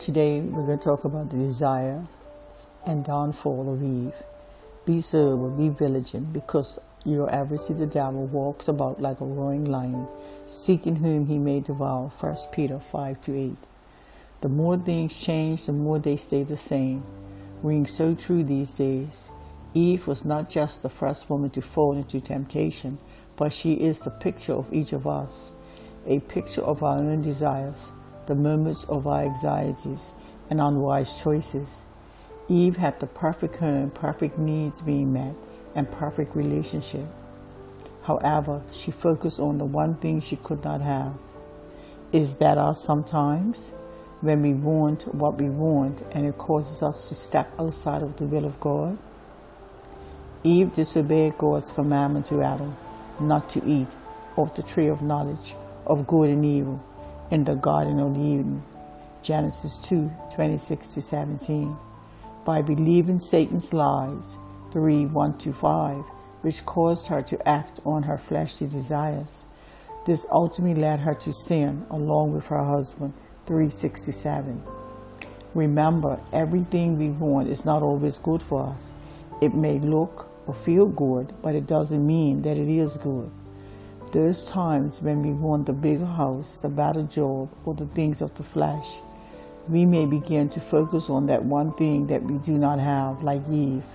Today we're going to talk about the desire and downfall of Eve. Be sober, be vigilant, because your adversary the devil walks about like a roaring lion, seeking whom he may devour. 1 Peter 5-8. The more things change, the more they stay the same. Ring so true these days. Eve was not just the first woman to fall into temptation, but she is the picture of each of us, a picture of our own desires, the moments of our anxieties and unwise choices. Eve had the perfect home, perfect needs being met, and perfect relationship. However, she focused on the one thing she could not have. Is that us sometimes? When we want what we want and it causes us to step outside of the will of God? Eve disobeyed God's commandment to Adam not to eat of the tree of knowledge of good and evil in the Garden of Eden, Genesis 2:26-17, by believing Satan's lies, 3:1-5, which caused her to act on her fleshly desires. This ultimately led her to sin along with her husband, 3:6-7. Remember, everything we want is not always good for us. It may look or feel good, but it doesn't mean that it is good. Those times when we want the bigger house, the better job, or the things of the flesh, we may begin to focus on that one thing that we do not have, like Eve,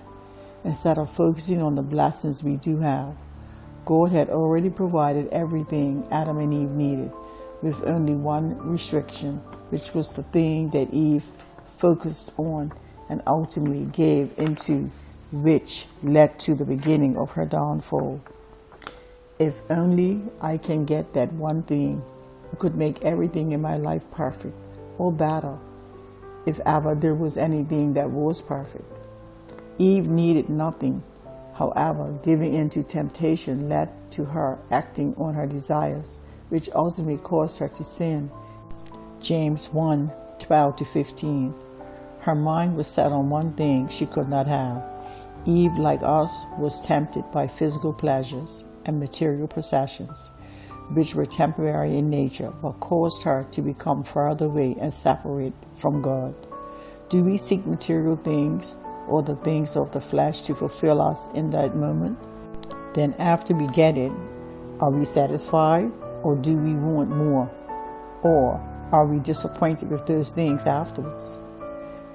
instead of focusing on the blessings we do have. God had already provided everything Adam and Eve needed, with only one restriction, which was the thing that Eve focused on and ultimately gave into, which led to the beginning of her downfall. If only I can get that one thing, it could make everything in my life perfect, or better, if ever there was anything that was perfect. Eve needed nothing. However, giving in to temptation led to her acting on her desires, which ultimately caused her to sin. James 1:12-15. Her mind was set on one thing she could not have. Eve, like us, was tempted by physical pleasures and material possessions, which were temporary in nature, but caused her to become further away and separate from God. Do we seek material things or the things of the flesh to fulfill us in that moment? Then after we get it, are we satisfied, or do we want more? Or are we disappointed with those things afterwards?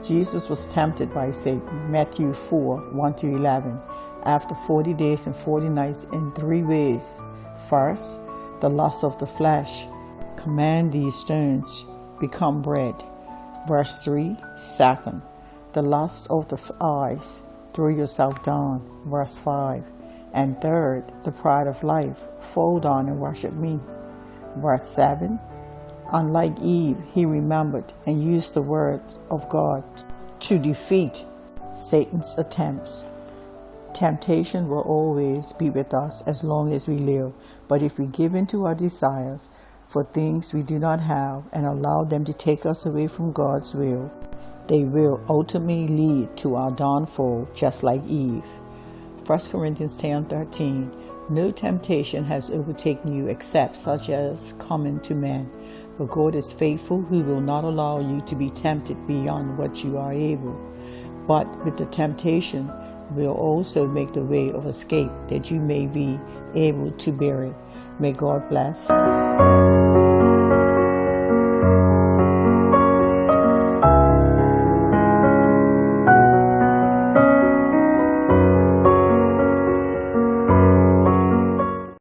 Jesus was tempted by Satan, Matthew 4:1-11, after 40 days and 40 nights in 3 ways. First, the lust of the flesh. Command these stones become bread. Verse 3. Second, the lust of the eyes. Throw yourself down. Verse 5. And third, the pride of life. Fall down and worship me. Verse 7. Unlike Eve, he remembered and used the word of God to defeat Satan's attempts. Temptation will always be with us as long as we live, but if we give in to our desires for things we do not have and allow them to take us away from God's will, they will ultimately lead to our downfall, just like Eve. 1 Corinthians 10:13. No temptation has overtaken you except such as common to man. But God is faithful, who will not allow you to be tempted beyond what you are able. But with the temptation will also make the way of escape, that you may be able to bear it. May God bless.